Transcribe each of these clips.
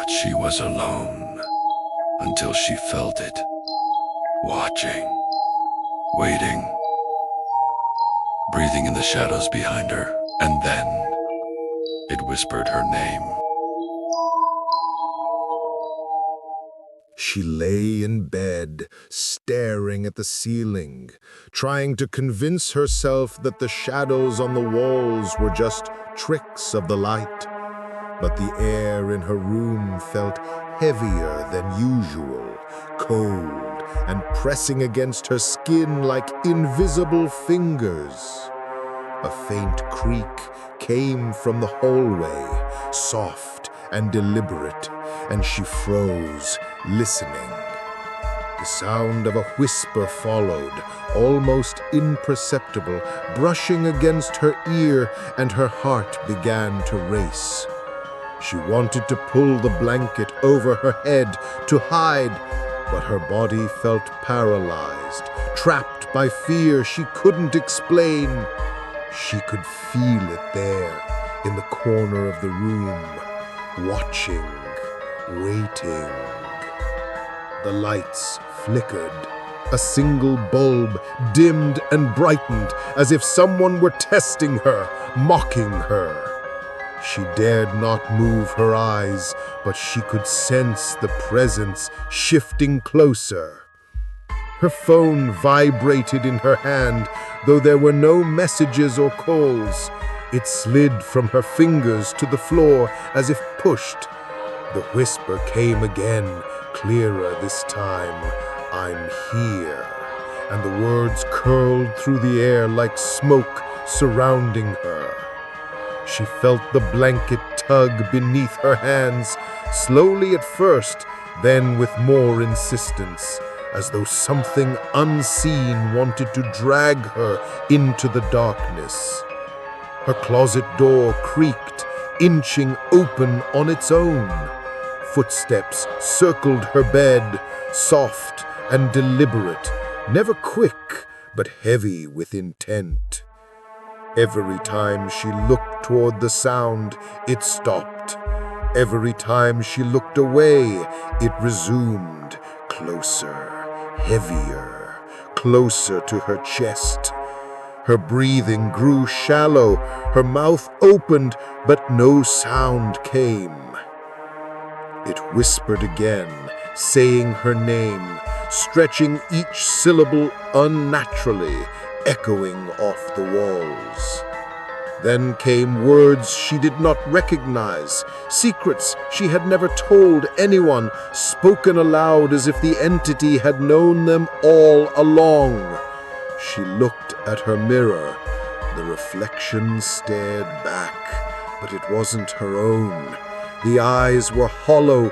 thought she was alone until she felt it, watching, waiting, breathing in the shadows behind her, and then it whispered her name. She lay in bed, staring at the ceiling, trying to convince herself that the shadows on the walls were just tricks of the light. But the air in her room felt heavier than usual, cold and pressing against her skin like invisible fingers. A faint creak came from the hallway, soft and deliberate, and she froze, listening. The sound of a whisper followed, almost imperceptible, brushing against her ear, and her heart began to race. She wanted to pull the blanket over her head to hide, but her body felt paralyzed, trapped by fear she couldn't explain. She could feel it there, in the corner of the room, watching, waiting. The lights flickered. A single bulb dimmed and brightened, as if someone were testing her, mocking her. She dared not move her eyes, but she could sense the presence shifting closer. Her phone vibrated in her hand, though there were no messages or calls. It slid from her fingers to the floor as if pushed. The whisper came again, clearer this time. "I'm here." And the words curled through the air like smoke surrounding her. She felt the blanket tug beneath her hands, slowly at first, then with more insistence, as though something unseen wanted to drag her into the darkness. Her closet door creaked, inching open on its own. Footsteps circled her bed, soft and deliberate, never quick, but heavy with intent. Every time she looked toward the sound, it stopped. Every time she looked away, it resumed, closer, heavier, closer to her chest. Her breathing grew shallow, her mouth opened, but no sound came. It whispered again, saying her name, stretching each syllable unnaturally, echoing off the walls. Then came words she did not recognize, secrets she had never told anyone, spoken aloud as if the entity had known them all along. She looked at her mirror. The reflection stared back, but it wasn't her own. The eyes were hollow,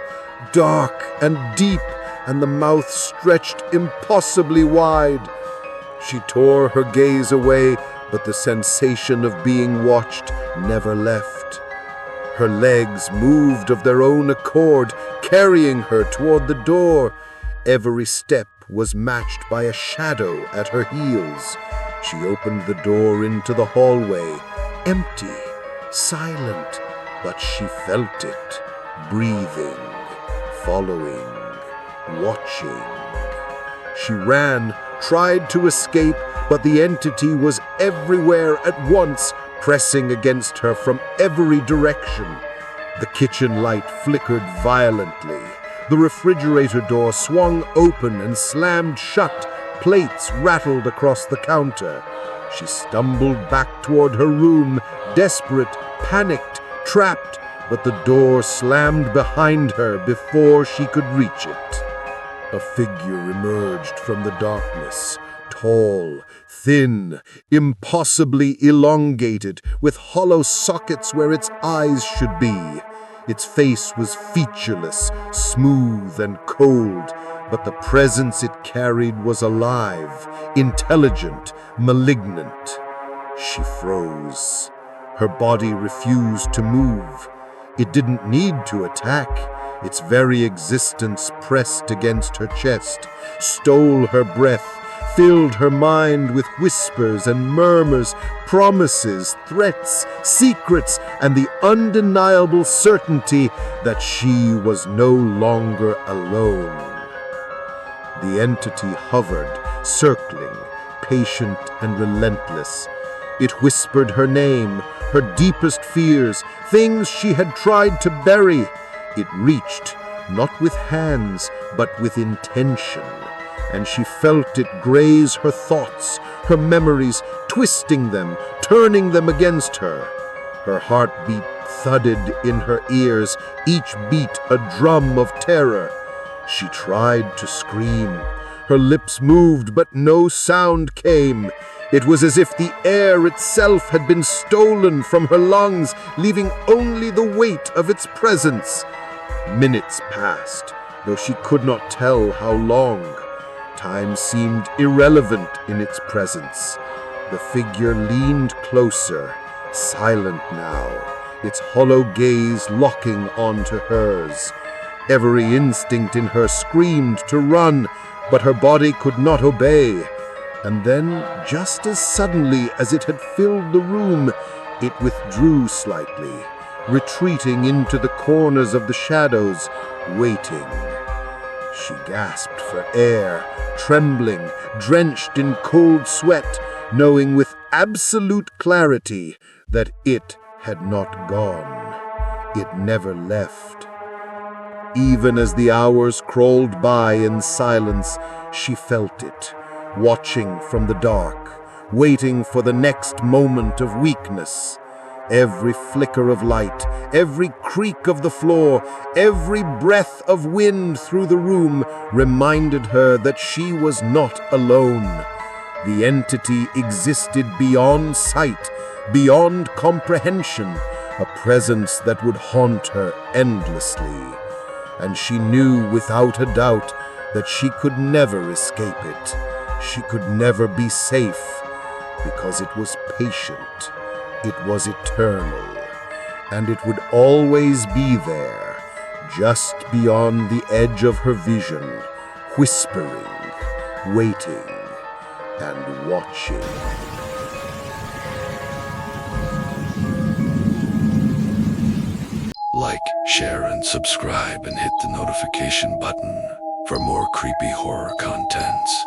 dark and deep, and the mouth stretched impossibly wide. She tore her gaze away, but the sensation of being watched never left. Her legs moved of their own accord, carrying her toward the door. Every step was matched by a shadow at her heels. She opened the door into the hallway, empty, silent, but she felt it, breathing, following, watching. She ran, tried to escape, but the entity was everywhere at once, pressing against her from every direction. The kitchen light flickered violently. The refrigerator door swung open and slammed shut. Plates rattled across the counter. She stumbled back toward her room, desperate, panicked, trapped, but the door slammed behind her before she could reach it. A figure emerged from the darkness, tall, thin, impossibly elongated, with hollow sockets where its eyes should be. Its face was featureless, smooth and cold, but the presence it carried was alive, intelligent, malignant. She froze. Her body refused to move. It didn't need to attack. Its very existence pressed against her chest, stole her breath, filled her mind with whispers and murmurs, promises, threats, secrets, and the undeniable certainty that she was no longer alone. The entity hovered, circling, patient and relentless. It whispered her name, her deepest fears, things she had tried to bury. It reached, not with hands, but with intention, and she felt it graze her thoughts, her memories, twisting them, turning them against her. Her heartbeat thudded in her ears, each beat a drum of terror. She tried to scream. Her lips moved, but no sound came. It was as if the air itself had been stolen from her lungs, leaving only the weight of its presence. Minutes passed, though she could not tell how long. Time seemed irrelevant in its presence. The figure leaned closer, silent now, its hollow gaze locking onto hers. Every instinct in her screamed to run, but her body could not obey. And then, just as suddenly as it had filled the room, it withdrew slightly, retreating into the corners of the shadows, waiting. She gasped for air, trembling, drenched in cold sweat, knowing with absolute clarity that it had not gone. It never left. Even as the hours crawled by in silence, she felt it, watching from the dark, waiting for the next moment of weakness. Every flicker of light, every creak of the floor, every breath of wind through the room reminded her that she was not alone. The entity existed beyond sight, beyond comprehension, a presence that would haunt her endlessly. And she knew without a doubt that she could never escape it. She could never be safe, because it was patient, it was eternal, and it would always be there, just beyond the edge of her vision, whispering, waiting, and watching. Like, share, and subscribe, and hit the notification button for more creepy horror contents.